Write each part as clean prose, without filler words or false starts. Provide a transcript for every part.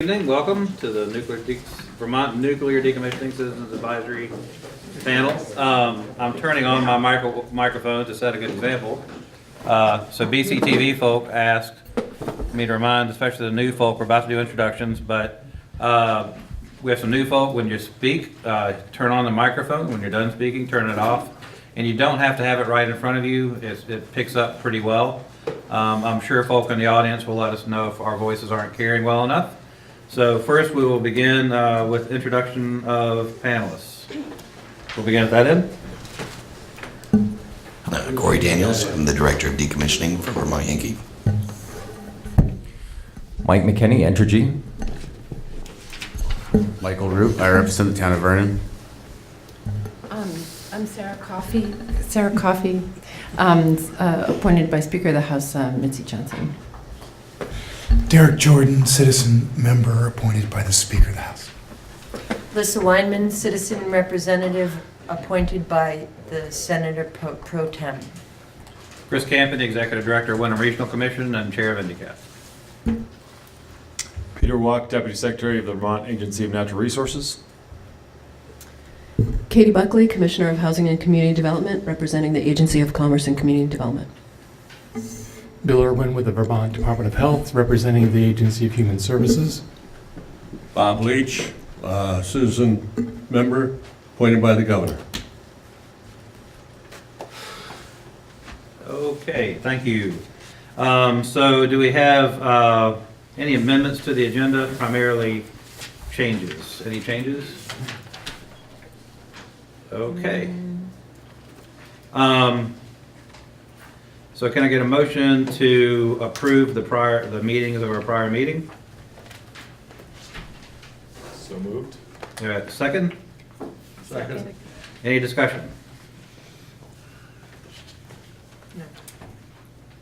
Good evening. Welcome to the Vermont Nuclear Decommissioning Citizens Advisory Panel. I'm turning on my microphone to set a good example. So BCTV folk asked me to remind, especially the new folk, we're about to do introductions, but we have some new folk. When you speak, turn on the microphone. When you're done speaking, turn it off. And you don't have to have it right in front of you. It picks up pretty well. I'm sure folk in the audience will let us know if our voices aren't carrying well enough. So first we will begin with introduction of panelists. We'll begin at that end. Corey Daniels, I'm the Director of Decommissioning for Vermont Yankee. Mike McKinney, Entergy. Michael Root, I represent the town of Vernon. I'm Sarah Coffey, appointed by Speaker of the House, Mitzi Johnson. Derek Jordan, citizen member appointed by the Speaker of the House. Lissa Weinman, citizen representative appointed by the Senator Pro Tem. Chris Campen, the Executive Director of Wyndham Regional Commission and Chair of NDCAP. Peter Walk, Deputy Secretary of the Vermont Agency of Natural Resources. Katie Buckley, Commissioner of Housing and Community Development, representing the Agency of Commerce and Community Development. Bill Irwin with the Vermont Department of Health, representing the Agency of Human Services. Bob Leach, citizen member, appointed by the governor. Okay, thank you. So do we have any amendments to the agenda, primarily changes? Any changes? Okay. So can I get a motion to approve the meetings of our prior meeting? So moved. Second? Second. Any discussion? No.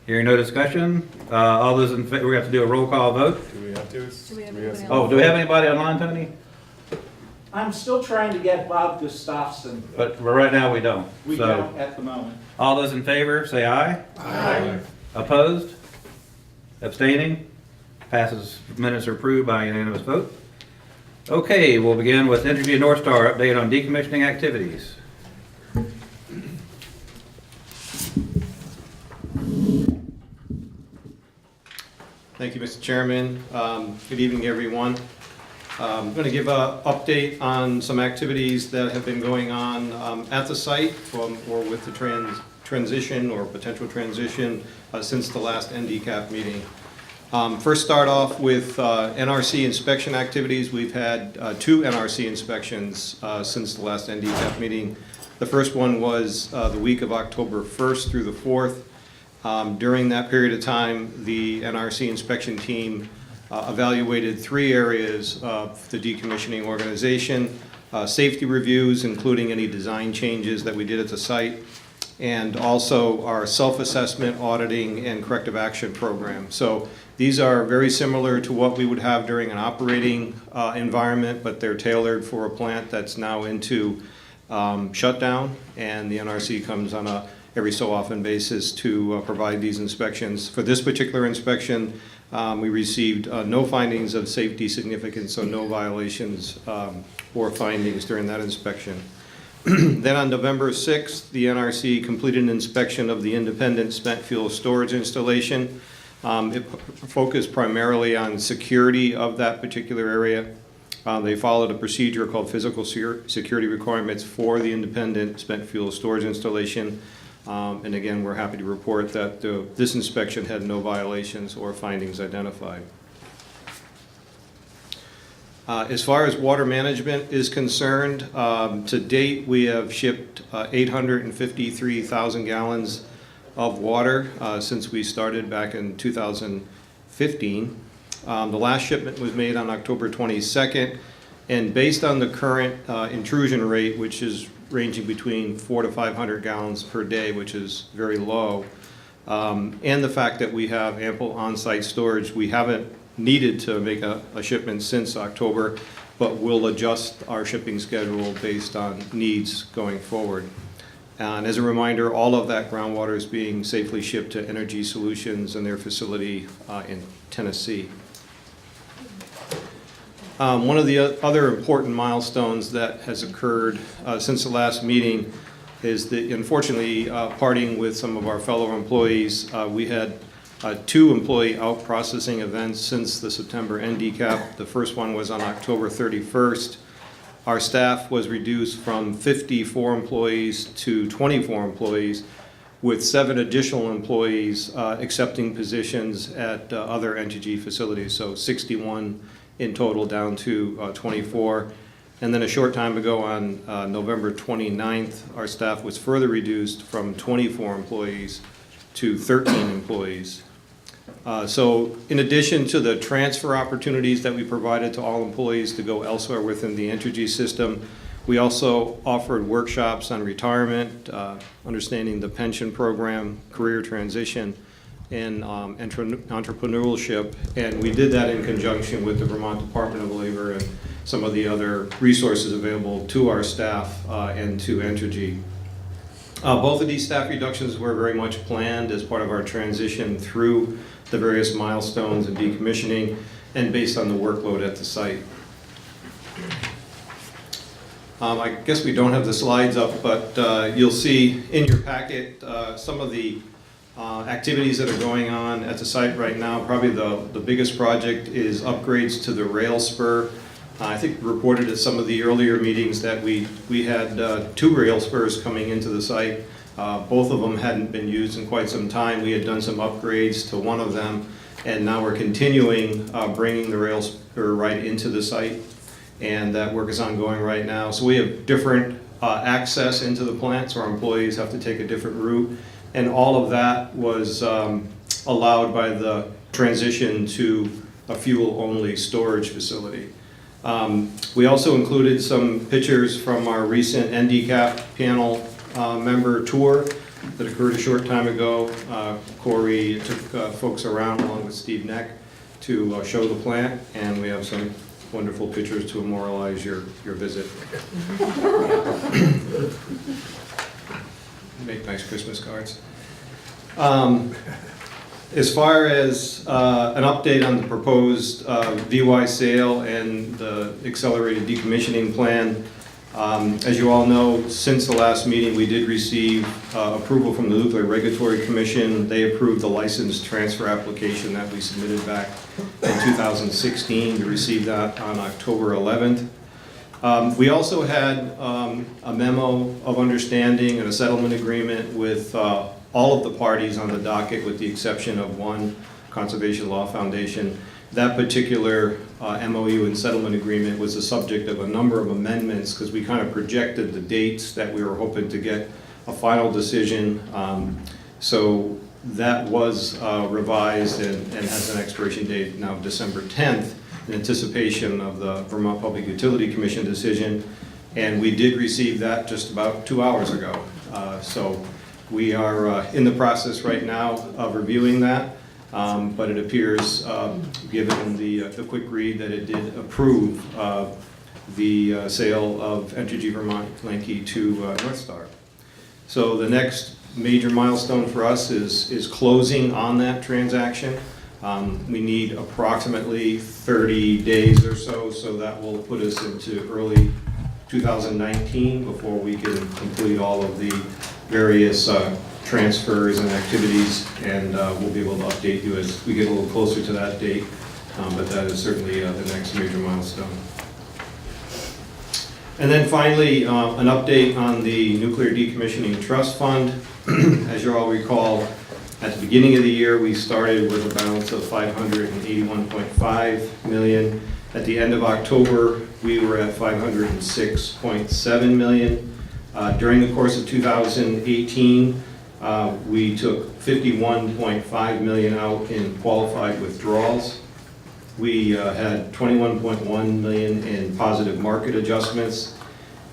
Hearing no discussion, all those in favor, we have to do a roll call vote. Do we have to? Oh, do we have anybody online, Tony? I'm still trying to get Bob Gustafson. But right now we don't. We So, don't at the moment. all those in favor, say aye. Aye. Opposed? Abstaining? Passes. Minutes are approved by unanimous vote. Okay, we'll begin with Entergy and North Star update on decommissioning activities. Thank you, Mr. Chairman. Good evening, everyone. I'm going to give an update on some activities that have been going on at the site or with the transition or potential transition since the last NDCAP meeting. First start off with NRC inspection activities. We've had 2 NRC inspections since the last NDCAP meeting. The first one was the week of October 1st through the 4th. During that period of time, the NRC inspection team evaluated 3 areas of the decommissioning organization, safety reviews, including any design changes that we did at the site, and also our self-assessment, auditing, and corrective action program. So these are very similar to what we would have during an operating environment, but they're tailored for a plant that's now into shutdown, and the NRC comes on a every so often basis to provide these inspections. For this particular inspection, we received no findings of safety significance, so no violations or findings during that inspection. Then on November 6th, the NRC completed an inspection of the independent spent fuel storage installation. It focused primarily on security of that particular area. They followed a procedure called physical security requirements for the independent spent fuel storage installation. And again, we're happy to report that this inspection had no violations or findings identified. As far as water management is concerned, to date we have shipped 853,000 gallons of water since we started back in 2015. The last shipment was made on October 22nd, and based on the current intrusion rate, which is ranging between 400 to 500 gallons per day, which is very low, and the fact that we have ample on-site storage, we haven't needed to make a shipment since October, but we'll adjust our shipping schedule based on needs going forward. And as a reminder, all of that groundwater is being safely shipped to Entergy Solutions and their facility in Tennessee. One of the other important milestones that has occurred since the last meeting is that, unfortunately, parting with some of our fellow employees. We had 2 employee out processing events since the September NDCAP. The first one was on October 31st. Our staff was reduced from 54 employees to 24 employees, with 7 additional employees accepting positions at other Entergy facilities, so 61 in total down to 24. And then a short time ago on November 29th, our staff was further reduced from 24 employees to 13 employees. So in addition to the transfer opportunities that we provided to all employees to go elsewhere within the Entergy system, we also offered workshops on retirement, understanding the pension program, career transition, and entrepreneurship. And we did that in conjunction with the Vermont Department of Labor and some of the other resources available to our staff and to Entergy. Both of these staff reductions were very much planned as part of our transition through the various milestones and decommissioning and based on the workload at the site. I guess we don't have the slides up, but you'll see in your packet some of the activities that are going on at the site right now. Probably the biggest project is upgrades to the rail spur. I think reported at some of the earlier meetings that we had 2 rail spurs coming into the site. Both of them hadn't been used in quite some time. We had done some upgrades to one of them, and now we're continuing bringing the rail spur right into the site, and that work is ongoing right now. So we have different access into the plant, so our employees have to take a different route, and all of that was allowed by the transition to a fuel-only storage facility. We also included some pictures from our recent NDCAP panel member tour that occurred a short time ago. Corey took folks around along with Steve Neck to show the plant, and we have some wonderful pictures to memorialize your visit. Make nice Christmas cards. As far as an update on the proposed VY sale and the accelerated decommissioning plan, as you all know, since the last meeting, we did receive approval from the Nuclear Regulatory Commission. They approved the license transfer application that we submitted back in 2016. We received that on October 11th. We also had a memo of understanding and a settlement agreement with all of the parties on the docket, with the exception of one, Conservation Law Foundation. That particular MOU and settlement agreement was the subject of a number of amendments because we kind of projected the dates that we were hoping to get a final decision. So that was revised and has an expiration date now of December 10th in anticipation of the Vermont Public Utility Commission decision. And we did receive that just about 2 hours ago. So we are in the process right now of reviewing that, but it appears, given the quick read, that it did approve the sale of Entergy Vermont Yankee to North Star. So the next major milestone for us is closing on that transaction. We need approximately 30 days or so, so that will put us into early 2019 before we can complete all of the various transfers and activities, and we'll be able to update you as we get a little closer to that date, but that is certainly the next major milestone. And then finally, an update on the Nuclear Decommissioning Trust Fund. As you all recall, at the beginning of the year, we started with a balance of $581.5 million. At the end of October, we were at $506.7 million. During the course of 2018, we took $51.5 million out in qualified withdrawals. We had $21.1 million in positive market adjustments,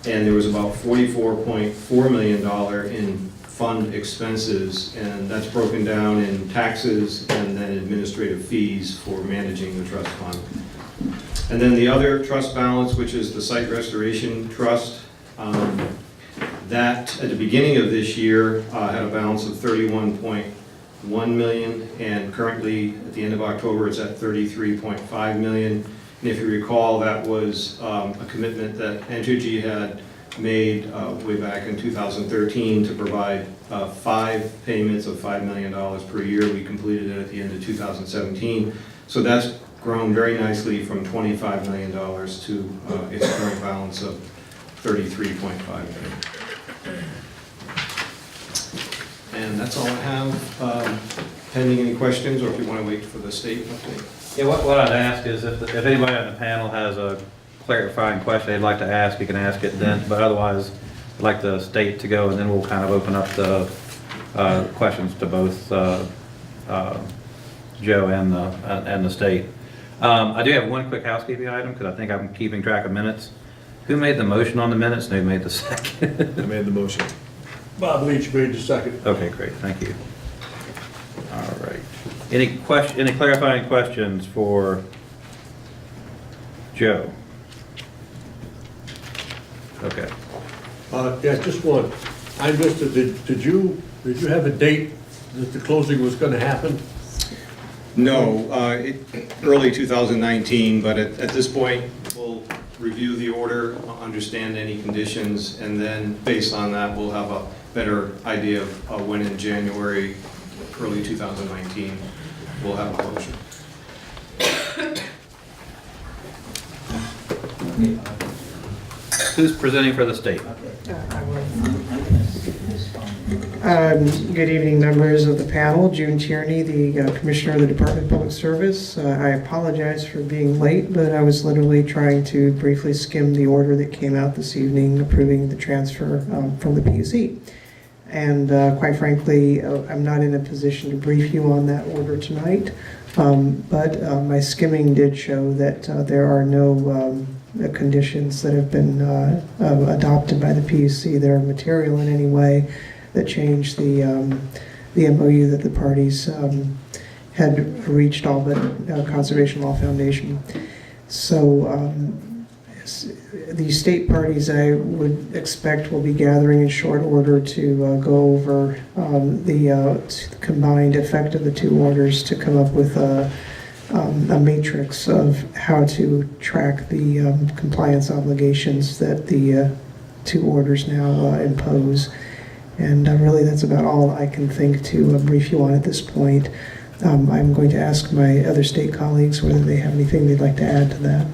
and there was about $44.4 million in fund expenses, and that's broken down in taxes and then administrative fees for managing the trust fund. And then the other trust balance, which is the Site Restoration Trust, that at the beginning of this year had a balance of $31.1 million, and currently at the end of October it's at $33.5 million. And if you recall, that was a commitment that Entergy had made way back in 2013 to provide 5 payments of $5 million per year. We completed it at the end of 2017. So that's grown very nicely from $25 million to its current balance of $33.5 million. And that's all I have. Pending any questions, or if you want to wait for the state update. Yeah, what I'd ask is if anybody on the panel has a clarifying question they'd like to ask, you can ask it then, but otherwise, I'd like the state to go, and then we'll kind of open up the questions to both Joe and the state. I do have one quick housekeeping item, because I think I'm keeping track of minutes. Who made the motion on the minutes, and who made the second? I made the motion. Bob Leach made the second. Okay, great, thank you. All right. Any clarifying questions for Joe? Okay. Yeah, just one. I missed it. Did you have a date that the closing was going to happen? No, early 2019, but at this point, we'll review the order, understand any conditions, and then based on that, we'll have a better idea of when in January, early 2019, we'll have a closure. Who's presenting for the state? Good evening, members of the panel. June Tierney, the Commissioner of the Department of Public Service. I apologize for being late, but I was literally trying to briefly skim the order that came out this evening approving the transfer from the PUC. And quite frankly, I'm not in a position to brief you on that order tonight, but my skimming did show that there are no conditions that have been adopted by the PUC that are material in any way that change the MOU that the parties had reached, all but Conservation Law Foundation. So the state parties, I would expect, will be gathering in short order to go over the combined effect of the two orders to come up with a matrix of how to track the compliance obligations that the two orders now impose. And really, that's about all I can think to brief you on at this point. I'm going to ask my other state colleagues whether they have anything they'd like to add to that.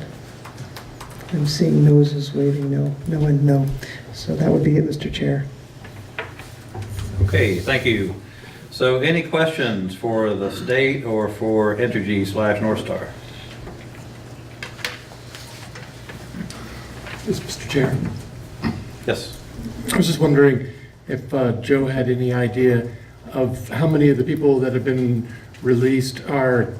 I'm seeing noses waving no, no, and no. So that would be it, Mr. Chair. Okay, thank you. So any questions for the state or for Entergy / North Star? Yes, Mr. Chair. Yes. I was just wondering if Joe had any idea of how many of the people that have been released are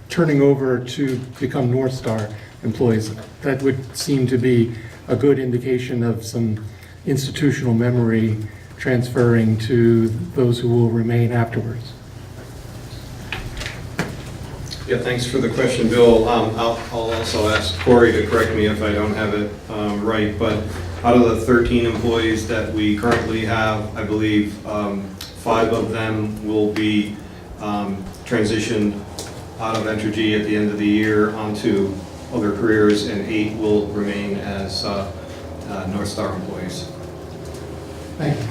turning over to become North Star employees. That would seem to be a good indication of some institutional memory transferring to those who will remain afterwards. Yeah, thanks for the question, Bill. I'll also ask Corey to correct me if I don't have it right, but out of the 13 employees that we currently have, I believe 5 of them will be transitioned out of Entergy at the end of the year onto other careers, and 8 will remain as North Star employees. Thank you.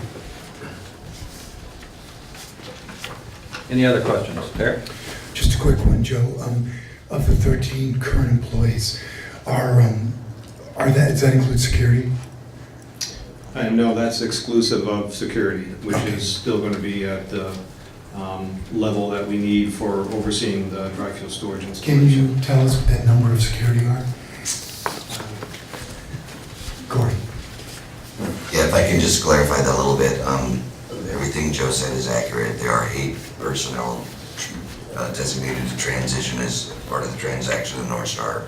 Any other questions? Derek? Just a quick one, Joe. Of the 13 current employees, does that include security? No, that's exclusive of security, which is still going to be at the level that we need for overseeing the dry fuel storage installation. Can you tell us what that number of security are? Corey. Yeah, if I can just clarify that a little bit. Everything Joe said is accurate. There are 8 personnel designated to transition as part of the transaction to North Star.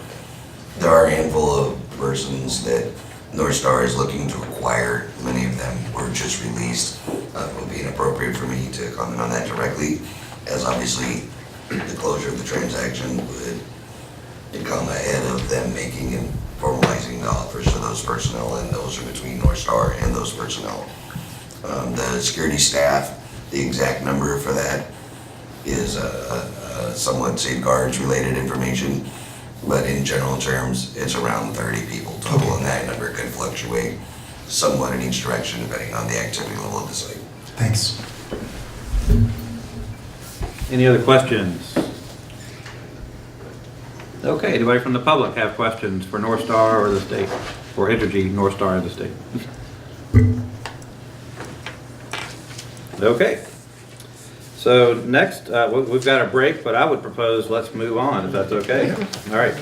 There are a handful of persons that North Star is looking to acquire. Many of them were just released. It would be inappropriate for me to comment on that directly, as obviously the closure of the transaction would come ahead of them making and formalizing the offers to those personnel, and those are between North Star and those personnel. The security staff, the exact number for that is somewhat safeguards related information. but in general terms, it's around 30 people total, and that number can fluctuate somewhat in each direction depending on the activity level of the site. Thanks. Any other questions? Okay, anybody from the public have questions for North Star or the state, or Entergy, North Star and the state? Okay. So next, we've got a break, but I would propose let's move on, if that's okay. All right.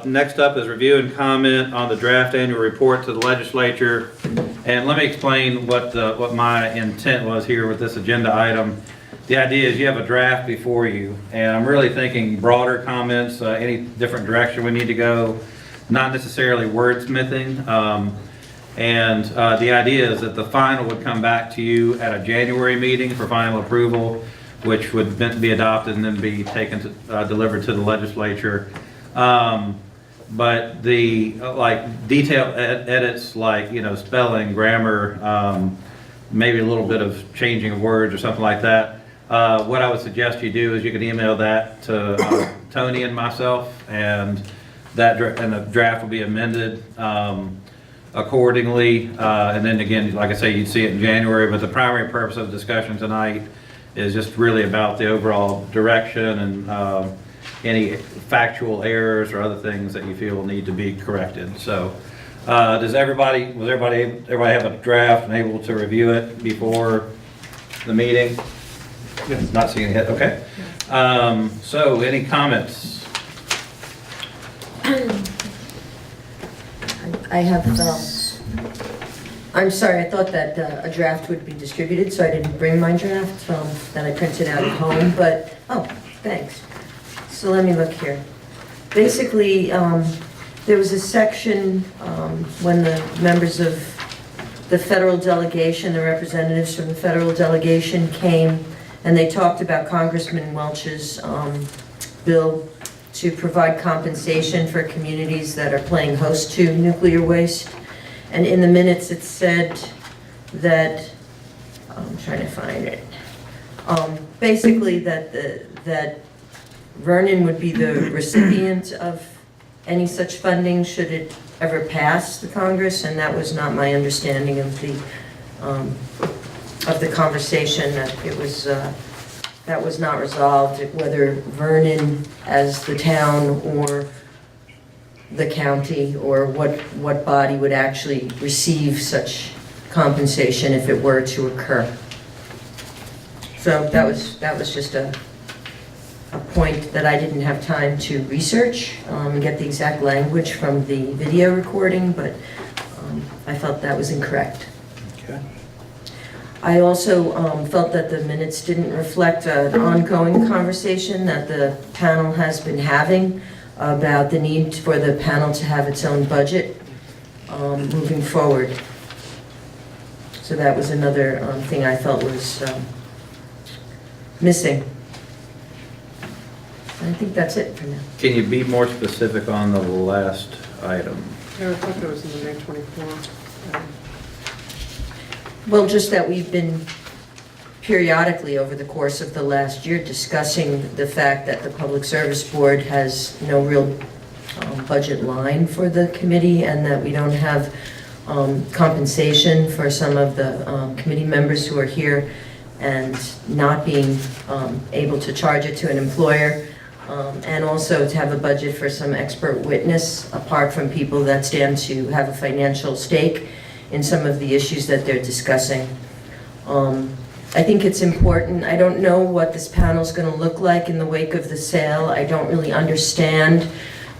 Next up is review and comment on the draft annual report to the legislature. And let me explain what my intent was here with this agenda item. The idea is you have a draft before you, and I'm really thinking broader comments, any different direction we need to go, not necessarily wordsmithing. The idea is that the final would come back to you at a January meeting for final approval, which would be adopted and then be taken to, delivered to the legislature. But the detailed edits, like spelling, grammar, maybe a little bit of changing of words or something like that. What I would suggest you do is you can email that to Tony and myself, and the draft will be amended accordingly. And then again, like I say, you'd see it in January. But the primary purpose of the discussion tonight is just really about the overall direction and any factual errors or other things that you feel need to be corrected. So, does everybody have a draft and able to review it before the meeting? Yes. Not seeing it. Okay. So, any comments? I have, I'm sorry, I thought that a draft would be distributed, so I didn't bring my draft that I printed out at home, but, oh, thanks. So let me look here. Basically, there was a section when the members of the federal delegation, the representatives from the federal delegation came, and they talked about Congressman Welch's bill to provide compensation for communities that are playing host to nuclear waste. And in the minutes it said that, I'm trying to find it, basically that Vernon would be the recipient of any such funding should it ever pass the Congress, and that was not my understanding of the conversation, that it was that was not resolved, whether Vernon as the town or the county or what body would actually receive such compensation if it were to occur. So that was just a point that I didn't have time to research and get the exact language from the video recording, but I felt that was incorrect. Okay. I also felt that the minutes didn't reflect an ongoing conversation that the panel has been having about the need for the panel to have its own budget moving forward. So that was another thing I felt was missing. I think that's it for now. Can you be more specific on the last item? Yeah, I thought that was in the May 24th. Well, just that we've been periodically over the course of the last year discussing the fact that the Public Service Board has no real budget line for the committee, and that we don't have compensation for some of the committee members who are here and not being able to charge it to an employer, and also to have a budget for some expert witness apart from people that stand to have a financial stake in some of the issues that they're discussing. I think it's important. I don't know what this panel is going to look like in the wake of the sale. I don't really understand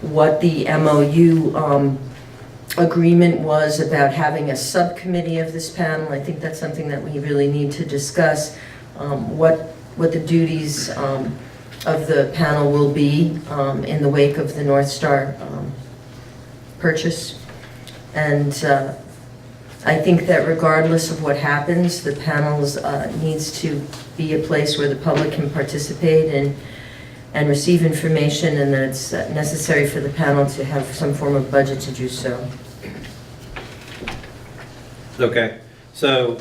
what the MOU agreement was about having a subcommittee of this panel. I think that's something that we really need to discuss, what the duties of the panel will be in the wake of the North Star purchase. And I think that regardless of what happens, the panels needs to be a place where the public can participate and receive information, and that it's necessary for the panel to have some form of budget to do so. Okay, so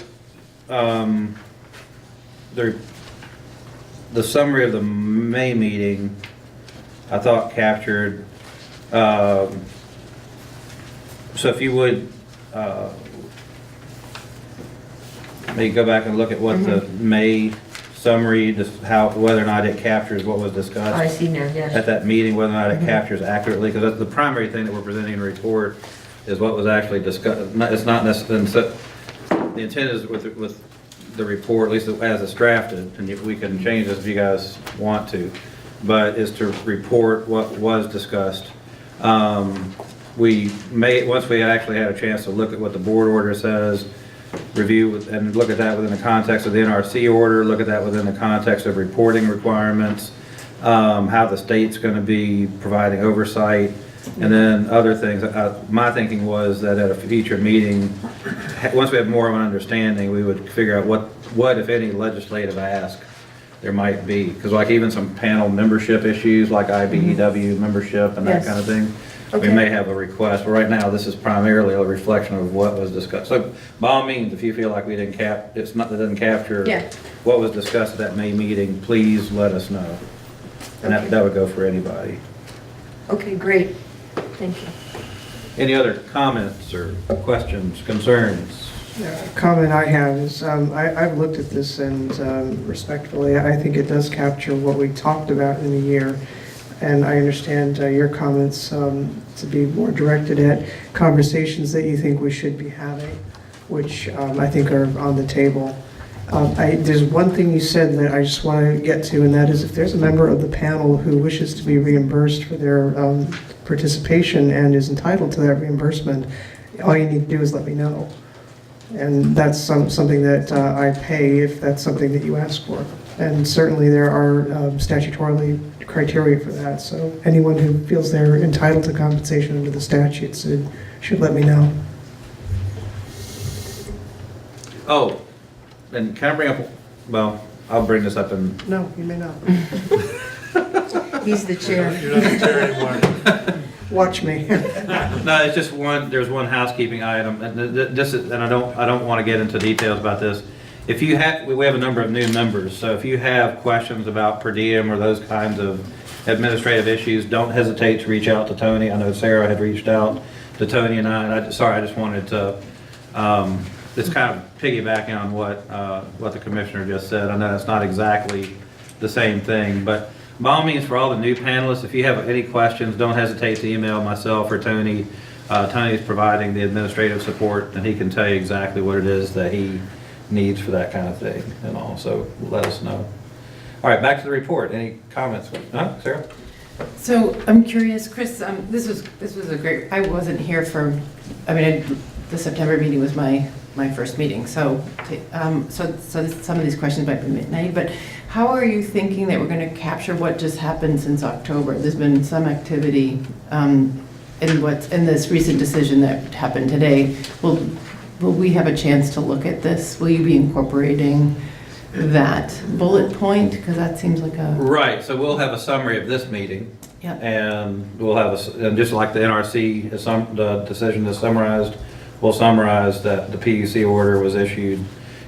the summary of the May meeting, I thought captured, so if you would, maybe go back and look at what the May summary, just how, whether or not it captures what was discussed. I see now, yes. At that meeting, whether or not it captures accurately, because that's the primary thing that we're presenting in the report is what was actually discussed. It's not necessarily, the intent is with the report, at least as it's drafted, and if we can change this if you guys want to, but is to report what was discussed. We may, once we actually had a chance to look at what the board order says, review and look at that within the context of the NRC order, look at that within the context of reporting requirements, how the state's going to be providing oversight, and then other things. My thinking was that at a future meeting, once we have more of an understanding, we would figure out what if any, legislative ask there might be. Because like even some panel membership issues, like IBEW membership and that kind of thing, we may have a request. But right now, this is primarily a reflection of what was discussed. So by all means, if you feel like we didn't that doesn't capture what was discussed at that May meeting, please let us know. And that would go for anybody. Okay, great. Thank you. Any other comments or questions, concerns? Comment I have is, I've looked at this and respectfully, I think it does capture what we talked about in a year. And I understand your comments to be more directed at conversations that you think we should be having, which I think are on the table. There's one thing you said that I just want to get to, and that is if there's a member of the panel who wishes to be reimbursed for their participation and is entitled to that reimbursement, all you need to do is let me know. And that's something that I pay if that's something that you ask for. And certainly there are statutorily criteria for that. So anyone who feels they're entitled to compensation under the statutes should let me know. Oh, and can I bring up, well, I'll bring this up in... No, you may not. He's the chair. You're not the chair anymore. Watch me. No, it's just there's one housekeeping item, and this is, and I don't want to get into details about this. If you have, we have a number of new members, so if you have questions about per diem or those kinds of administrative issues, don't hesitate to reach out to Tony. I know Sarah had reached out to Tony and I just wanted to, it's kind of piggybacking on what the commissioner just said. I know it's not exactly the same thing, but by all means, for all the new panelists, if you have any questions, don't hesitate to email myself or Tony. Tony's providing the administrative support, and he can tell you exactly what it is that he needs for that kind of thing and all. So let us know. All right, back to the report. Any comments? Sarah? So I'm curious, Chris, this was a great, I wasn't here for, the September meeting was my first meeting, so some of these questions might be midnight, but how are you thinking that we're going to capture what just happened since October? There's been some activity in this recent decision that happened today. Will we have a chance to look at this? Will you be incorporating that bullet point? Because that seems like a... Right, so we'll have a summary of this meeting. Yeah. And we'll have and just like the NRC, the decision is summarized, we'll summarize that the PUC order was issued,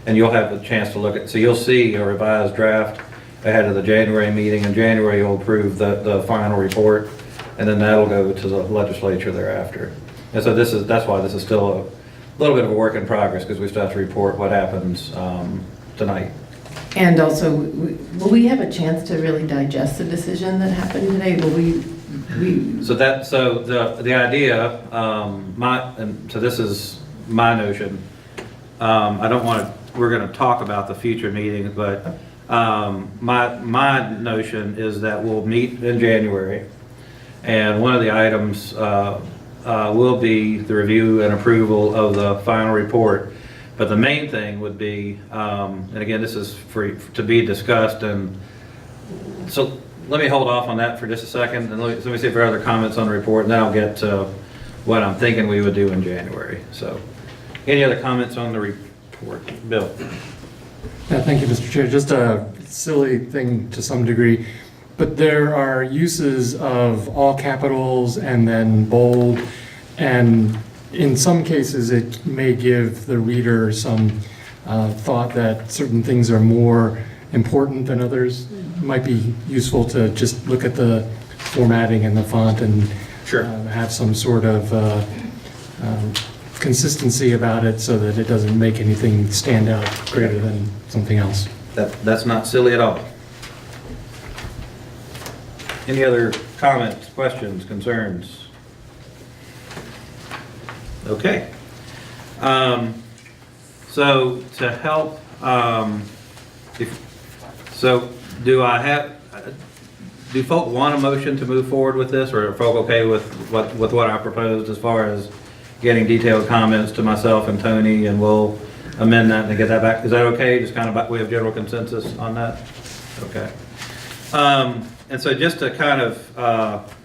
and you'll have a chance to look at, so you'll see a revised draft ahead of the January meeting. In January, you'll approve the final report, and then that'll go to the legislature thereafter. And so that's why this is still a little bit of a work in progress, because we still have to report what happens tonight. And also, will we have a chance to really digest the decision that happened today? Will we So the idea, so this is my notion. We're going to talk about the future meetings, but my notion is that we'll meet in January, and one of the items will be the review and approval of the final report. But the main thing would be, and again, this is to be discussed, and so let me hold off on that for just a second, and let me see if there are other comments on the report, and then I'll get to what I'm thinking we would do in January. So, any other comments on the report? Bill? Yeah, thank you, Mr. Chair. Just a silly thing to some degree, but there are uses of all capitals and then bold, and in some cases it may give the reader some thought that certain things are more important than others. might be useful to just look at the formatting and the font and Sure. have some sort of consistency about it so that it doesn't make anything stand out greater than something else. That's not silly at all. Any other comments, questions, concerns? Okay. So to help, do folk want a motion to move forward with this, or are folk okay with what I proposed as far as getting detailed comments to myself and Tony, and we'll amend that and get that back? Is that okay? Just kind of, we have general consensus on that? Okay. And so just to kind of,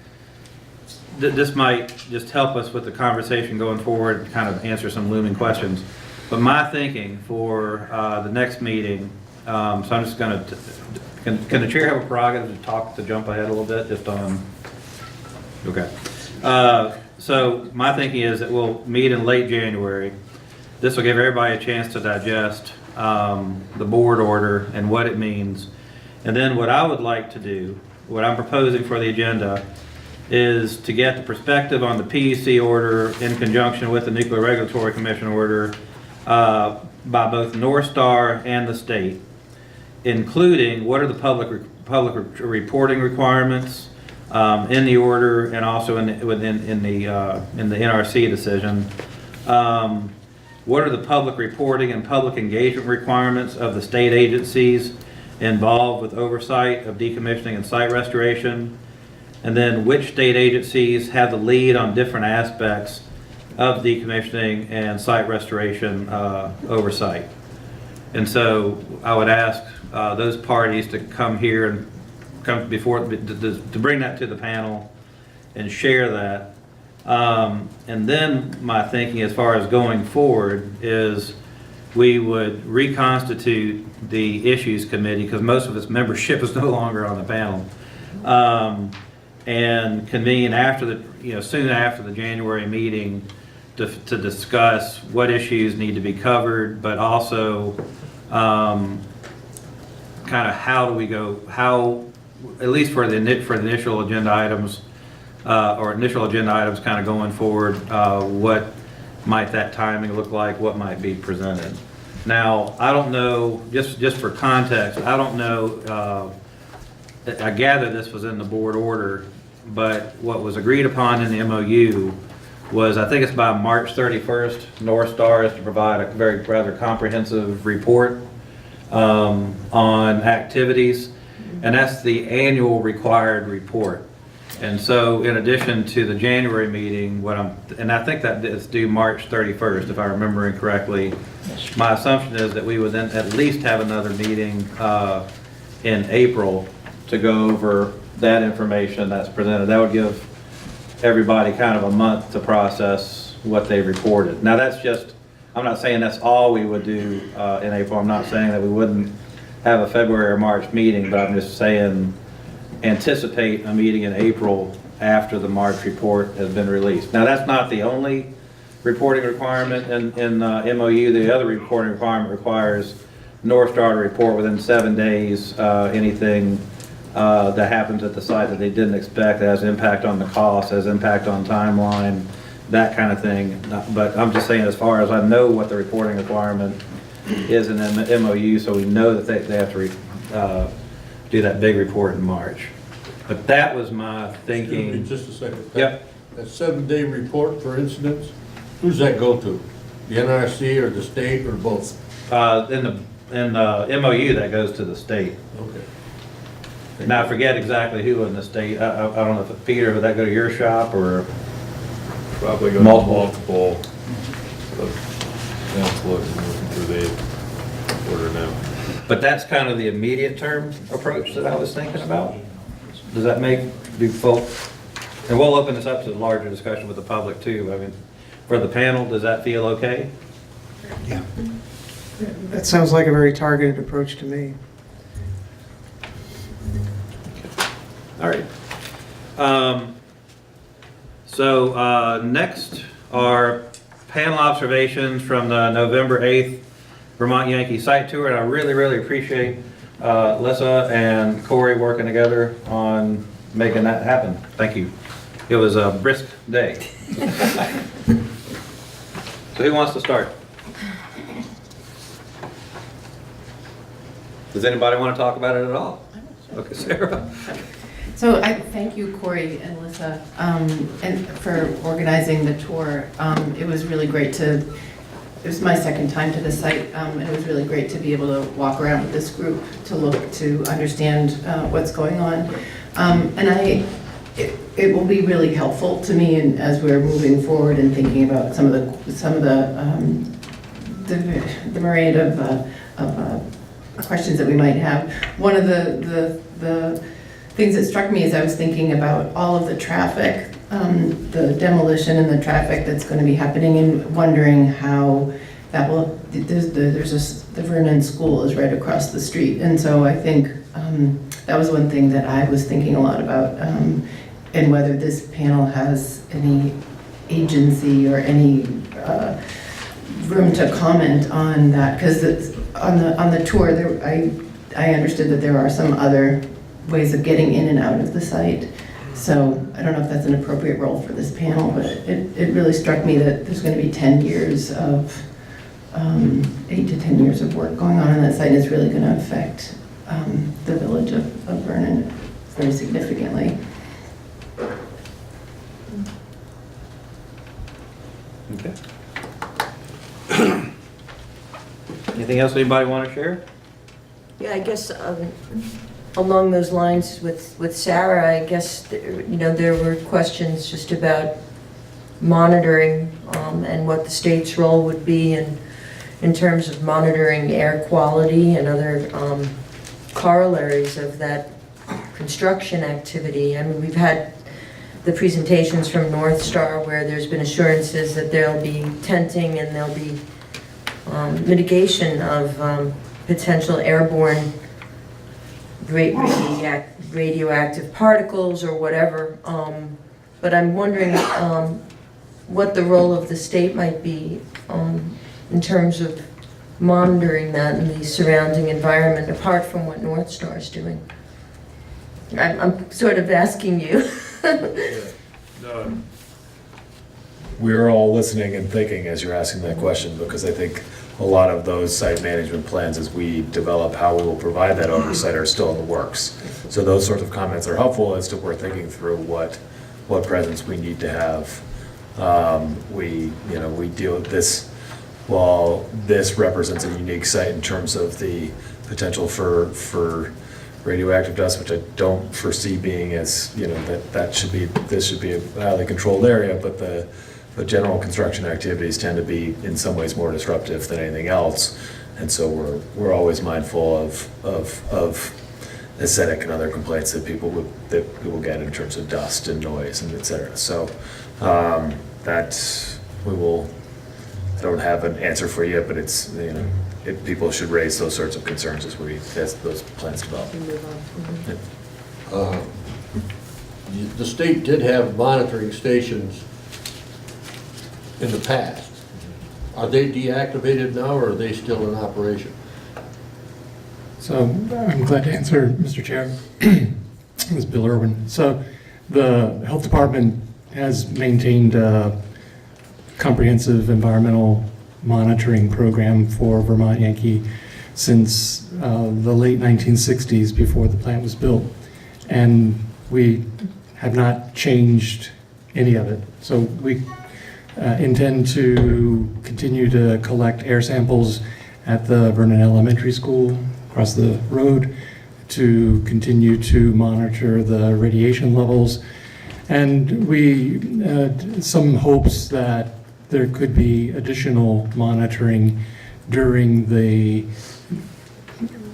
this might just help us with the conversation going forward and kind of answer some looming questions. But my thinking for the next meeting, so I'm just going to, can the chair have a prerogative to jump ahead a little bit, just on, okay. So my thinking is that we'll meet in late January. This will give everybody a chance to digest the board order and what it means. And then what I would like to do, what I'm proposing for the agenda, is to get the perspective on the PUC order in conjunction with the Nuclear Regulatory Commission order by both North Star and the state, including what are the public reporting requirements in the order and also in the NRC decision. What are the public reporting and public engagement requirements of the state agencies involved with oversight of decommissioning and site restoration? And then which state agencies have the lead on different aspects of decommissioning and site restoration oversight? And so I would ask those parties to come here and come before, to bring that to the panel and share that. And then my thinking as far as going forward is we would reconstitute the issues committee, because most of its membership is no longer on the panel, and convene after the, soon after the January meeting to discuss what issues need to be covered, but also kind of how do we go, at least for the initial agenda items, kind of going forward, what might that timing look like, what might be presented. Now, I don't know, just for context, I don't know, I gather this was in the board order, but what was agreed upon in the MOU was, I think it's by March 31st, North Star is to provide a rather comprehensive report on activities, and that's the annual required report. And so in addition to the January meeting, and I think that it's due March 31st, if I'm remembering correctly, my assumption is that we would then at least have another meeting in April to go over that information that's presented. That would give everybody kind of a month to process what they reported. Now that's just, I'm not saying that's all we would do in April. I'm not saying that we wouldn't have a February or March meeting, but I'm just saying anticipate a meeting in April after the March report has been released. Now that's not the only reporting requirement in MOU. The other reporting requirement requires North Star to report within 7 days anything that happens at the site that they didn't expect, that has impact on the cost, has impact on timeline, that kind of thing. But I'm just saying, as far as I know what the reporting requirement is in the MOU, so we know that they have to do that big report in March. But that was my thinking. Excuse me, just a second. Yep. That 7-day report for incidents, who's that go to? The NRC or the state or both? In the MOU, that goes to the state. Okay. Now I forget exactly who in the state. I don't know if it's Peter, would that go to your shop or? Probably go to multiple. Yeah, it's looking through the order now. But that's kind of the immediate term approach that I was thinking about. Does that do folk, and we'll open this up to a larger discussion with the public too. I mean, for the panel, does that feel okay? Yeah. That sounds like a very targeted approach to me. All right. So next are panel observations from the November 8th Vermont Yankee site tour, and I really, really appreciate Lissa and Corey working together on making that happen. Thank you. It was a brisk day. So who wants to start? Does anybody want to talk about it at all? Okay, Sarah. So I thank you, Corey and Lissa, and for organizing the tour. It was really great to, it was my second time to the site, and it was really great to be able to walk around with this group to look, to understand what's going on. And it will be really helpful to me and as we're moving forward and thinking about some of the myriad of questions that we might have. One of the things that struck me as I was thinking about all of the traffic, the demolition and the traffic that's going to be happening, and wondering how that will, the Vernon School is right across the street. And so I think that was one thing that I was thinking a lot about, and whether this panel has any agency or any room to comment on that, because on the tour, I understood that there are some other ways of getting in and out of the site. So I don't know if that's an appropriate role for this panel, but it really struck me that there's going to be 10 years of, 8 to 10 years of work going on that site, and it's really going to affect the village of Vernon very significantly. Okay. Anything else anybody want to share? Yeah, I guess along those lines with Sarah, I guess, there were questions just about monitoring and what the state's role would be in terms of monitoring air quality and other corollaries of that construction activity. I mean, we've had the presentations from North Star where there's been assurances that there'll be tenting and there'll be mitigation of potential airborne radioactive particles or whatever. But I'm wondering what the role of the state might be in terms of monitoring that in the surrounding environment, apart from what North Star is doing. I'm sort of asking you. We're all listening and thinking as you're asking that question, because I think a lot of those site management plans as we develop how we will provide that oversight are still in the works. So those sorts of comments are helpful as to we're thinking through what presence we need to have. We deal with this, while this represents a unique site in terms of the potential for radioactive dust, which I don't foresee being as, this should be a highly controlled area, but the general construction activities tend to be in some ways more disruptive than anything else. And so we're always mindful of aesthetic and other complaints that people get in terms of dust and noise and et cetera. So that we will, I don't have an answer for you, but it's, people should raise those sorts of concerns as those plans develop. The state did have monitoring stations in the past. Are they deactivated now, or are they still in operation? So I'm glad to answer, Mr. Chair. This is Bill Irwin. So the Health Department has maintained a comprehensive environmental monitoring program for Vermont Yankee since the late 1960s, before the plant was built. And we have not changed any of it. So we intend to continue to collect air samples at the Vernon Elementary School across the road, to continue to monitor the radiation levels. And we some hopes that there could be additional monitoring during the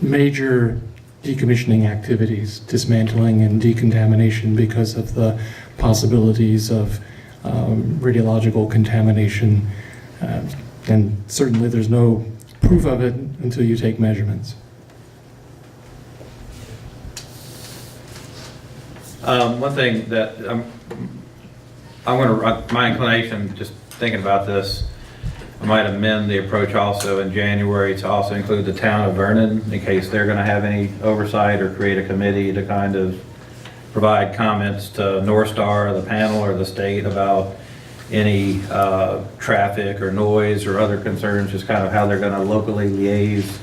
major decommissioning activities, dismantling and decontamination, because of the possibilities of radiological contamination. And certainly there's no proof of it until you take measurements. One thing that my inclination, just thinking about this, I might amend the approach also in January to also include the town of Vernon in case they're gonna have any oversight or create a committee to kind of provide comments to North Star, the panel, or the state about any traffic or noise or other concerns, just kind of how they're gonna locally liaise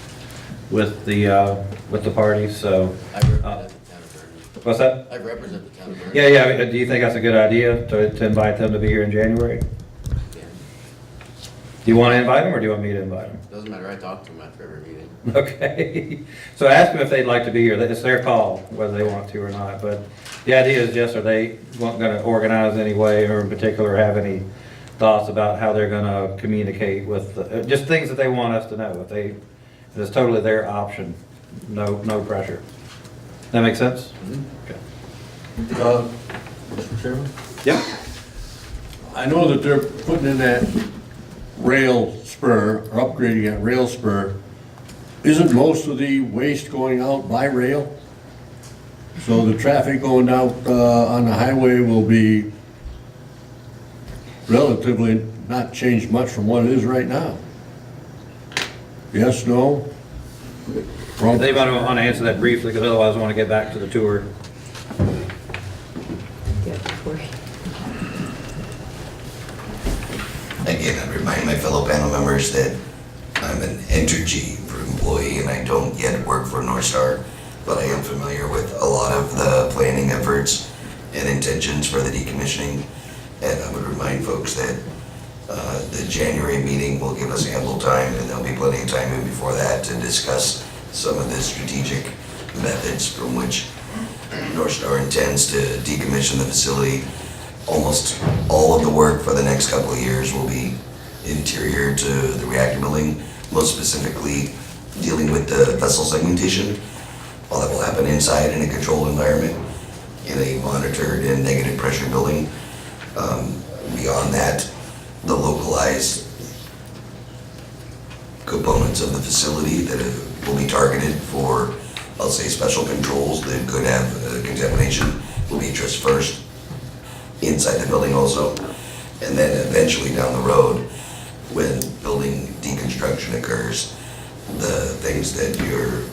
with the parties, so. I represent the town of Vernon. What's that? I represent the town of Vernon. Yeah, do you think that's a good idea to invite them to be here in January? Yeah. Do you want to invite them, or do you want me to invite them? Doesn't matter, I talk to them after every meeting. Okay, so ask them if they'd like to be here. It's their call whether they want to or not, but the idea is just, are they going to organize any way, or in particular have any thoughts about how they're going to communicate with, just things that they want us to know. It's totally their option, no pressure. That make sense? Okay. Mr. Chairman? Yep. I know that they're putting in that rail spur, or upgrading that rail spur. Isn't most of the waste going out by rail? So the traffic going out on the highway will be relatively not changed much from what it is right now. Yes, no? Wrong? They might want to answer that briefly, because otherwise I want to get back to the tour. Again, I'd remind my fellow panel members that I'm an Entergy employee and I don't yet work for North Star, but I am familiar with a lot of the planning efforts and intentions for the decommissioning. And I would remind folks that the January meeting will give us ample time, and there'll be plenty of time in before that to discuss some of the strategic methods from which North Star intends to decommission the facility. Almost all of the work for the next couple of years will be interior to the reactor building, most specifically dealing with the vessel segmentation. All that will happen inside in a controlled environment, in a monitored and negative pressure building. Beyond that, the localized components of the facility that will be targeted for, I'll say, special controls that could have contamination will be addressed first, inside the building also. And then eventually down the road, when building deconstruction occurs, the things that you're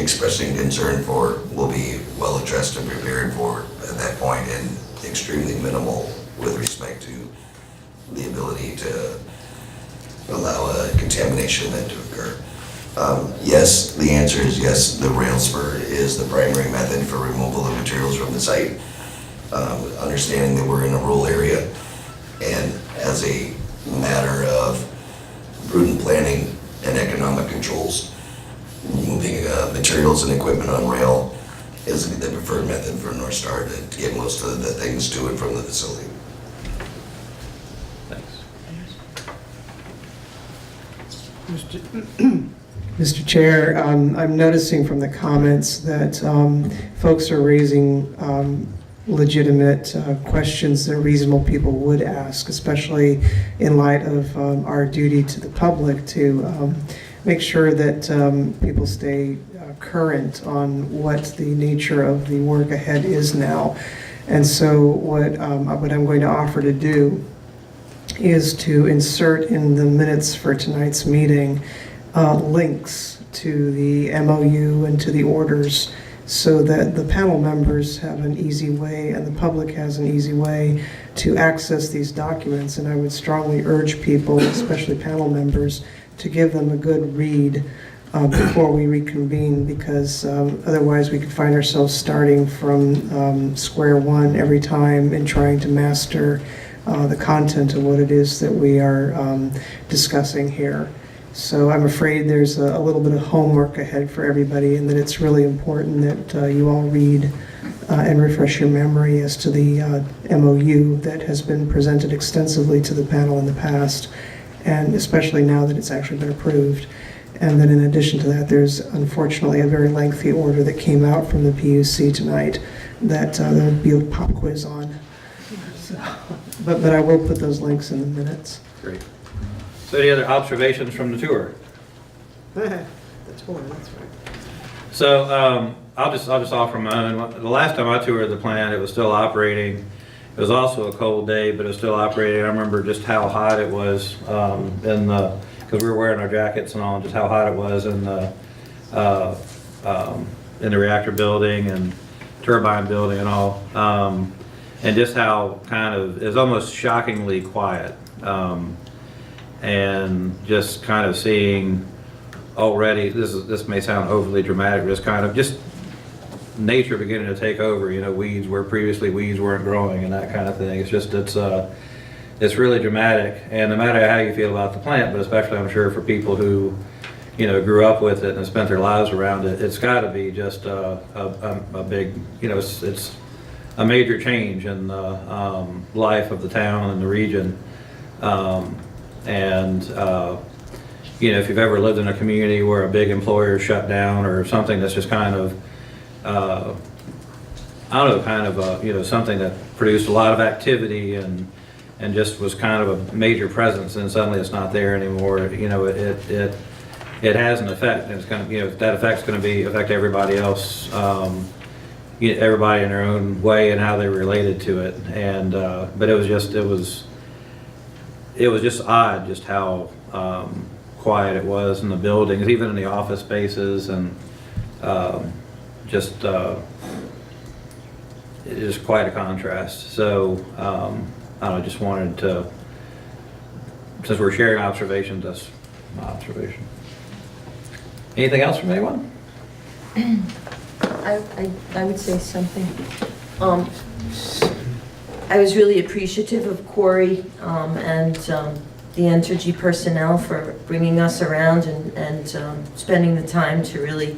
expressing concern for will be well addressed and prepared for at that point, and extremely minimal with respect to the ability to allow a contamination event to occur. Yes, the answer is yes, the rail spur is the primary method for removal of materials from the site. Understanding that we're in a rural area, and as a matter of prudent planning and economic controls, moving materials and equipment on rail is the preferred method for North Star to get most of the things to and from the facility. Thanks. Mr. Chair, I'm noticing from the comments that folks are raising legitimate questions that reasonable people would ask, especially in light of our duty to the public to make sure that people stay current on what the nature of the work ahead is now. And so what I'm going to offer to do is to insert in the minutes for tonight's meeting links to the MOU and to the orders, so that the panel members have an easy way and the public has an easy way to access these documents. And I would strongly urge people, especially panel members, to give them a good read before we reconvene, because otherwise we could find ourselves starting from square one every time and trying to master the content of what it is that we are discussing here. So I'm afraid there's a little bit of homework ahead for everybody, and that it's really important that you all read and refresh your memory as to the MOU that has been presented extensively to the panel in the past, and especially now that it's actually been approved. And then in addition to that, there's unfortunately a very lengthy order that came out from the PUC tonight that there'll be a pop quiz on. So, but I will put those links in the minutes. Great. So any other observations from the tour? That's one, that's right. So I'll just offer my own. The last time I toured the plant, it was still operating, It was also a cold day, but it was still operating. I remember just how hot it was because we were wearing our jackets and all, just how hot it was in the reactor building and turbine building and all. And just how kind of, it was almost shockingly quiet. And just kind of seeing already, this may sound overly dramatic, just kind of just nature beginning to take over, weeds where previously weeds weren't growing and that kind of thing. It's just, it's really dramatic. And no matter how you feel about the plant, but especially I'm sure for people who, grew up with it and spent their lives around it, it's got to be just a big, it's a major change in the life of the town and the region. If you've ever lived in a community where a big employer shut down or something that's just kind of, something that produced a lot of activity and just was kind of a major presence, and suddenly it's not there anymore. It has an effect, and it's going to, that effect's going to affect everybody else, everybody in their own way and how they related to it. And but it was just odd just how quiet it was in the buildings, even in the office spaces, and it is quite a contrast. So I just wanted to, since we're sharing observations, that's my observation. Anything else from anyone? I would say something. I was really appreciative of Corey and the Entergy personnel for bringing us around and spending the time to really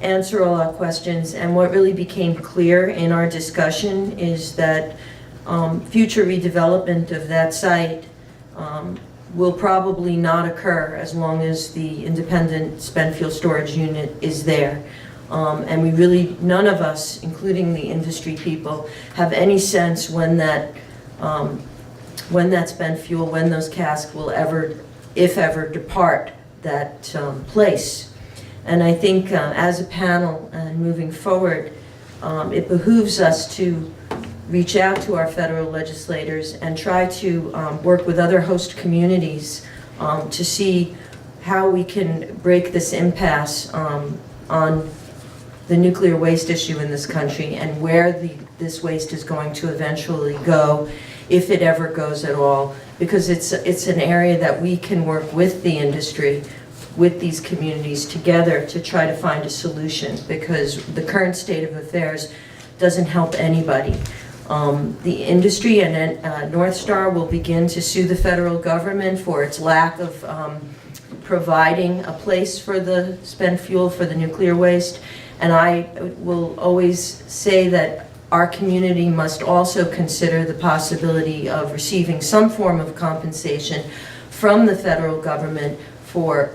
answer all our questions. And what really became clear in our discussion is that future redevelopment of that site will probably not occur as long as the independent spent fuel storage unit is there. And we really, none of us, including the industry people, have any sense when that spent fuel, when those casks will ever, if ever, depart that place. And I think as a panel and moving forward, it behooves us to reach out to our federal legislators and try to work with other host communities to see how we can break this impasse on the nuclear waste issue in this country and where this waste is going to eventually go, if it ever goes at all, because it's an area that we can work with the industry, with these communities together to try to find a solution, because the current state of affairs doesn't help anybody. The industry and North Star will begin to sue the federal government for its lack of providing a place for the spent fuel, for the nuclear waste. And I will always say that our community must also consider the possibility of receiving some form of compensation from the federal government for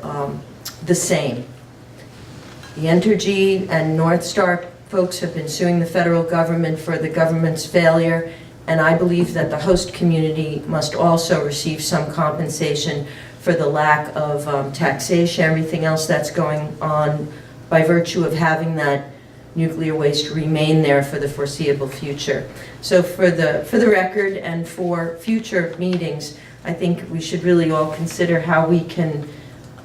the same. The Entergy and North Star folks have been suing the federal government for the government's failure, and I believe that the host community must also receive some compensation for the lack of taxation, everything else that's going on by virtue of having that nuclear waste remain there for the foreseeable future. So for the record and for future meetings, I think we should really all consider how we can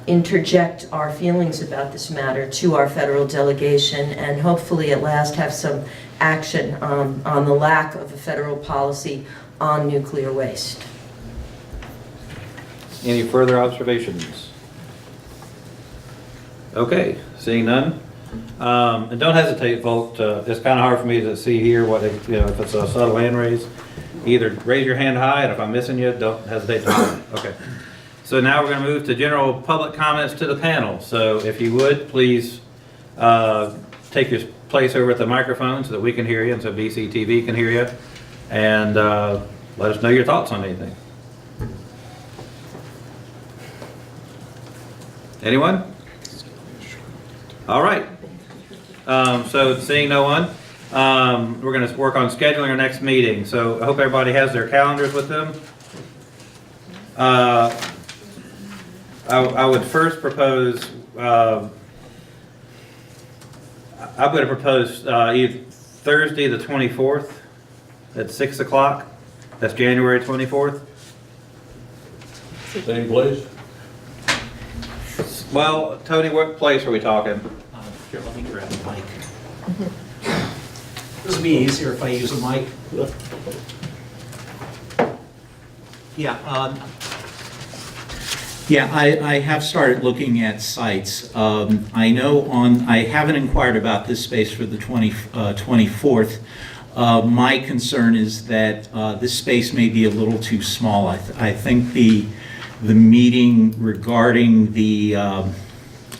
interject our feelings about this matter to our federal delegation and hopefully at last have some action on the lack of a federal policy on nuclear waste. Any further observations? Okay, seeing none. And don't hesitate, folks. It's kind of hard for me to see here what, if it's a subtle hand raise. Either raise your hand high, and if I'm missing you, don't hesitate to holler. Okay. So now we're going to move to general public comments to the panel. So if you would, please take your place over at the microphone so that we can hear you and so BCTV can hear you. And let us know your thoughts on anything. Anyone? All right. So seeing no one, we're going to work on scheduling our next meeting. So I hope everybody has their calendars with them. I would first propose, I'm going to propose either Thursday the 24th at 6 o'clock. That's January 24th. Same place? Well, Tony, what place are we talking? Here, let me grab the mic. This will be easier if I use a mic. Yeah, I have started looking at sites. I know I haven't inquired about this space for the 24th. My concern is that this space may be a little too small. I think the meeting regarding the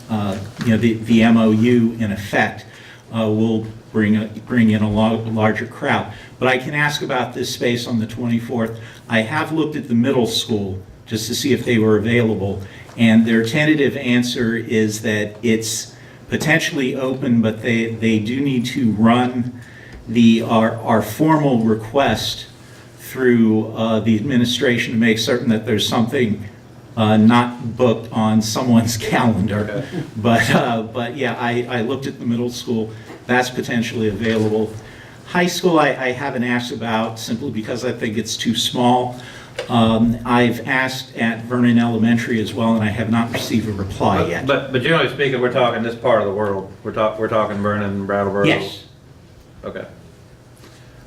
MOU in effect will bring in a larger crowd. But I can ask about this space on the 24th. I have looked at the middle school just to see if they were available, and their tentative answer is that it's potentially open, but they do need to run our formal request through the administration to make certain that there's something not booked on someone's calendar. Okay. But yeah, I looked at the middle school. That's potentially available. High school, I haven't asked about simply because I think it's too small. I've asked at Vernon Elementary as well, and I have not received a reply yet. But generally speaking, we're talking this part of the world. We're talking Vernon and Brattleboro. Yes. Okay.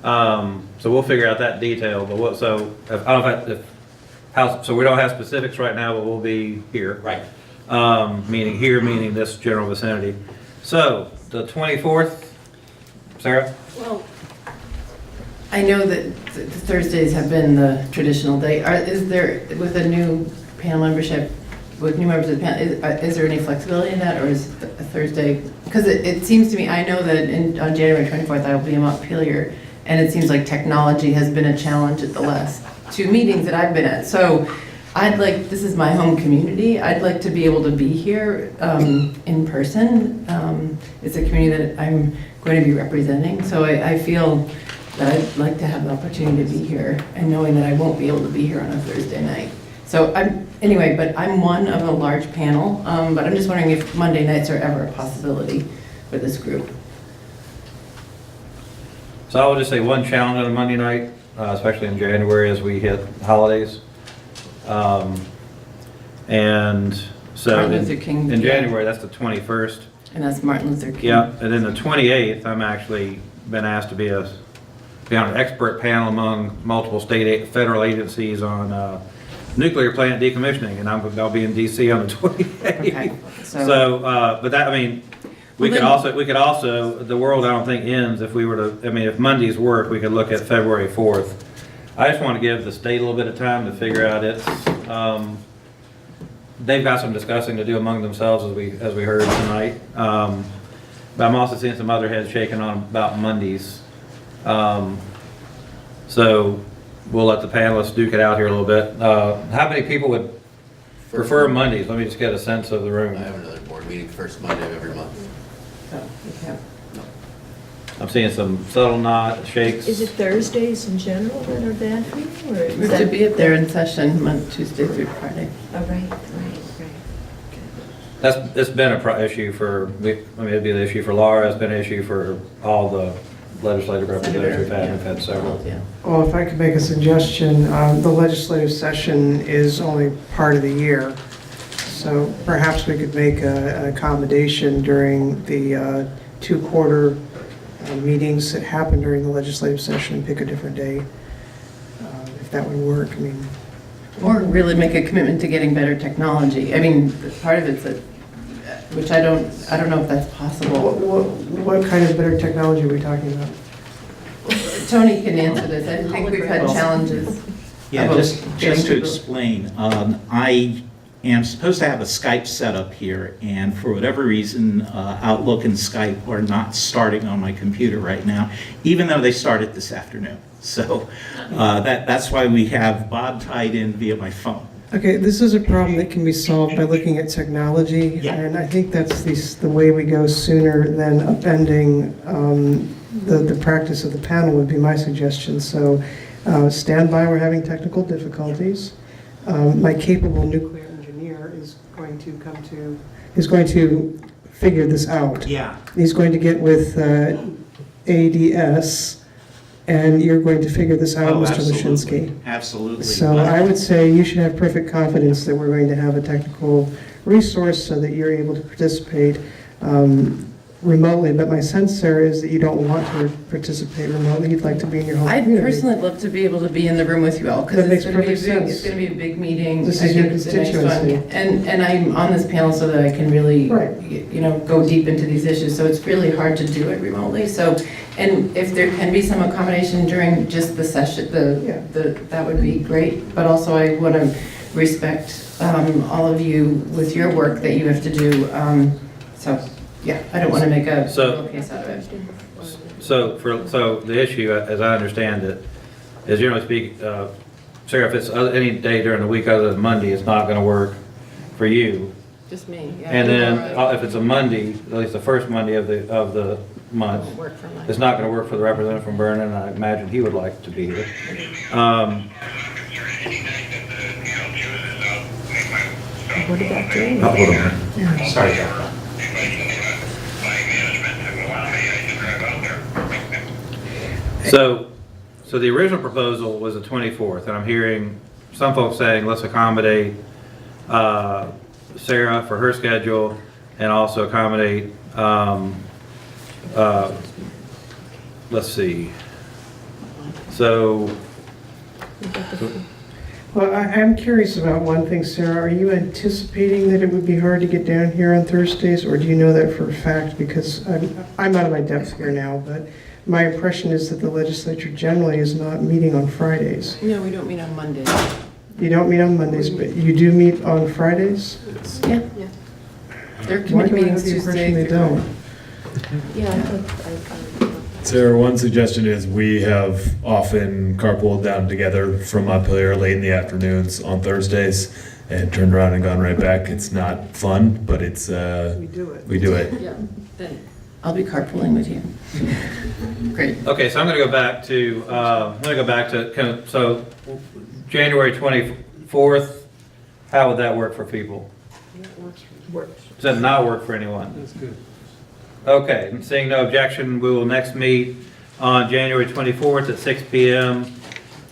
So we'll figure out that detail. But so we don't have specifics right now, but we'll be here. Right. Meaning this general vicinity. So the 24th, Sarah. Well, I know that the Thursdays have been the traditional day. Is there, with a new panel membership, with new members of the panel, is there any flexibility in that, or is a Thursday? Because it seems to me, I know that on January 24th, I will be in Montpelier, and it seems like technology has been a challenge at the last 2 meetings that I've been at. So this is my home community. I'd like to be able to be here in person. It's a community that I'm going to be representing. So I feel that I'd like to have the opportunity to be here, and knowing that I won't be able to be here on a Thursday night. So but I'm one of a large panel, but I'm just wondering if Monday nights are ever a possibility for this group. So I will just say one challenge on a Monday night, especially in January as we hit holidays. And so Martin Luther King, in yeah. January, that's the 21st. And that's Martin Luther King. Yeah, and then the 28th, I'm actually been asked to be on an expert panel among multiple federal agencies on nuclear plant decommissioning, and I'll be in DC on the 28th. Okay, But that, we could also, the world I don't think ends if we were to, if Mondays work, we could look at February 4th. I just want to give the state a little bit of time to figure out they've got some discussing to do among themselves as we heard tonight. But I'm also seeing some other heads shaking on about Mondays. So we'll let the panelists duke it out here a little bit. How many people would prefer Mondays? Let me just get a sense of the room. I have another board meeting first Monday of every month. I'm seeing some subtle nod, shakes. Is it Thursdays in general that are bad for you, or is We're to be up there in session Tuesday through Friday. Oh, right. It's been a issue it'd be the issue for Laura, it's been an issue for all the legislative representatives we've had several. Yeah. Well, if I could make a suggestion, the legislative session is only part of the year, so perhaps we could make an accommodation during the 2-quarter meetings that happen during the legislative session and pick a different day, if that would work. Or really make a commitment to getting better technology. Part of it's which I don't know if that's possible. What kind of better technology are we talking about? Tony can answer this. I think we've had challenges. Yeah, just to explain, I am supposed to have a Skype set up here, and for whatever reason, Outlook and Skype are not starting on my computer right now, even though they started this afternoon. So that's why we have Bob tied in via my phone. Okay, this is a problem that can be solved by looking at technology, and I think that's the way we go sooner than upending the practice of the panel would be my suggestion. So stand by, we're having technical difficulties. My capable nuclear engineer is going to figure this out. Yeah. He's going to get with ADS and you're going to figure this out, Oh, Mr. absolutely. Lashinsky. Absolutely. So I would say you should have perfect confidence that we're going to have a technical resource so that you're able to participate remotely. But my sense, Sarah, is that you don't want to participate remotely. You'd like to be in your home I'd community. personally love to be able to be in the room with you all, because That makes it's going to be perfect big, it's sense. going to be a big meeting. This I is your think it's a nice one. constituency. And I'm on this panel so that I can really, Right. you know, go deep into these issues, so it's really hard to do it remotely, so, and if there can be some accommodation during just the session, that would be great, but also I want to respect all of you with your work that you have to do, so, yeah, I don't want to make a So- real case out of it. So the issue, as I understand it, is generally speaking, Sarah, if it's any day during the week other than Monday, it's not gonna work for you. Just me, yeah. And then if it's a Monday, at least the first Monday of the month, it's not gonna work for the representative from Vernon, and I imagine he would like to be here. What about June? Hold on. Sorry about that. So the original proposal was the 24th, and I'm hearing some folks saying, let's accommodate Sarah for her schedule, and also accommodate, let's see. So, Well, I'm curious about one thing, Sarah. Are you anticipating that it would be hard to get down here on Thursdays, or do you know that for a fact? Because I'm out of my depth here now, but my impression is that the legislature generally is not meeting on Fridays. No, we don't meet on Mondays. You don't meet on Mondays, but you do meet on Fridays? Yeah. Their Why committee do I meetings have the impression Tuesday. they don't? Yeah, I thought, Sarah, one suggestion is we have often carpooled down together from up here late in the afternoons on Thursdays and turned around and gone right back. It's not fun, but it's, We do it. we do it. Yeah, then I'll be carpooling with you. Great. okay, so I'm gonna go back to, so January 24th, how would that work for people? works. Does that not work for anyone? That's good. Okay, seeing no objection, we will next meet on January 24th at 6 PM,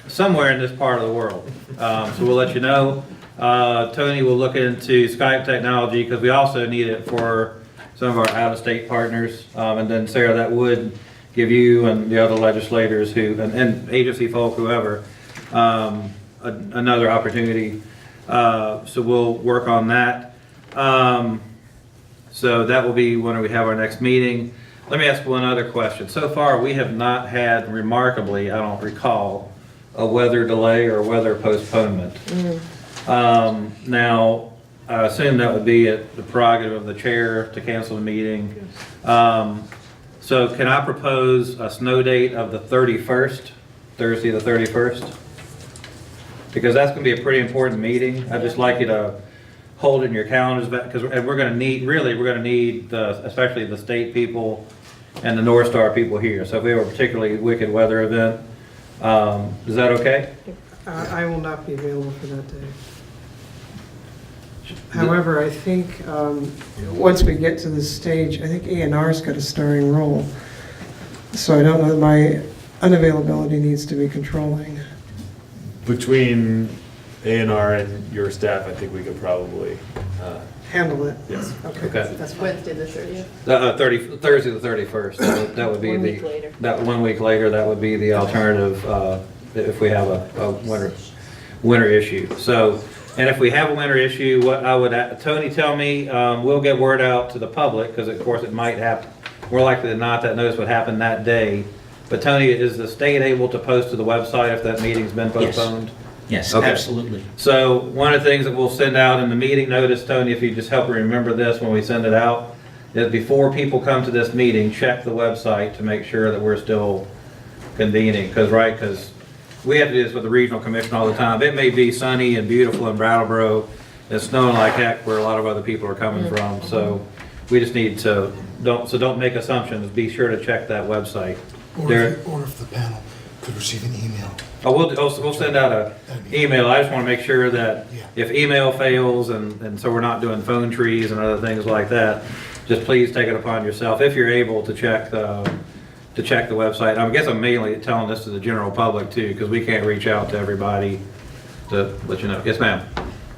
somewhere in this part of the world. So we'll let you know. Tony will look into Skype technology, because we also need it for some of our out-of-state partners. And then Sarah, that would give you and the other legislators and agency folk, whoever, another opportunity. So we'll work on that. So that will be when we have our next meeting. Let me ask one other question. So far, we have not had, remarkably, I don't recall, a weather delay or a weather postponement. Now, I assume that would be at the prerogative of the chair to cancel the meeting. So can I propose a snow date of the 31st, Thursday the 31st? Because that's going to be a pretty important meeting. I'd just like you to hold it in your calendars, because we're going to need, especially the state people and the North Star people here. So if we have a particularly wicked weather event, is that okay? I will not be available for that day. However, I think once we get to this stage, I think A&R's got a starring role. So I don't know that my unavailability needs to be controlling. Between A&R and your staff, I think we could probably, Handle it. yes. Okay. That's Wednesday the 30th. Thursday the 31st. That would be 1 week later. that 1 week later, that would be the alternative if we have a winter issue. So, and if we have a winter issue, what I would, Tony, tell me, we'll get word out to the public, because of course it might happen, more likely than not, that notice would happen that day. But Tony, is the state able to post to the website if that meeting's been postponed? Yes, Okay. absolutely. So one of the things that we'll send out in the meeting notice, Tony, if you just help me remember this when we send it out, is before people come to this meeting, check the website to make sure that we're still convening. Because we have to do this with the regional commission all the time. It may be sunny and beautiful in Brattleboro, it's snowing like heck where a lot of other people are coming from. So we just need to, don't make assumptions, be sure to check that website. Or if the panel could receive an email. Oh, we'll send out a email. I just want to make sure that if email fails, and so we're not doing phone trees and other things like that, just please take it upon yourself, if you're able, to check the to check the website. I guess I'm mainly telling this to the general public too, because we can't reach out to everybody to let you know. Yes, ma'am.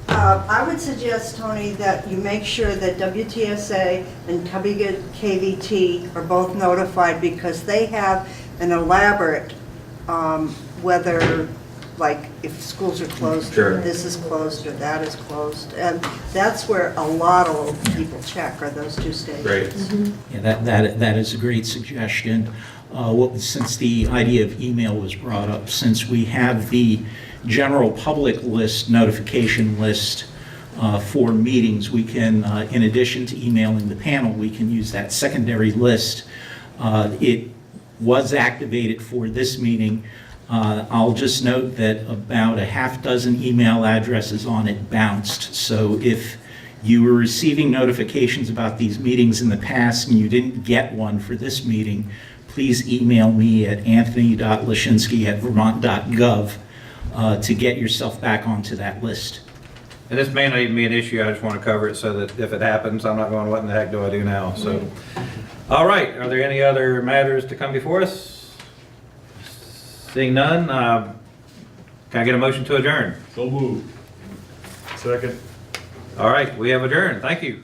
I would suggest, Tony, that you make sure that WTSA and WKVT are both notified, because they have an elaborate, whether, like, if schools are closed, Sure. this is closed or that is closed. And that's where a lot of people check, are those two stations. Great. Yeah, that is a great suggestion. Since the idea of email was brought up, since we have the general public list, notification list for meetings, we can, in addition to emailing the panel, we can use that secondary list. It was activated for this meeting. I'll just note that about a half dozen email addresses on it bounced. So if you were receiving notifications about these meetings in the past and you didn't get one for this meeting, please email me at anthony.lashinsky@vermont.gov to get yourself back onto that list. And this may not even be an issue, I just want to cover it so that if it happens, I'm not going, what in the heck do I do now? So, all right, are there any other matters to come before us? Seeing none, can I get a motion to adjourn? So moved. Second. All right, we have adjourned. Thank you.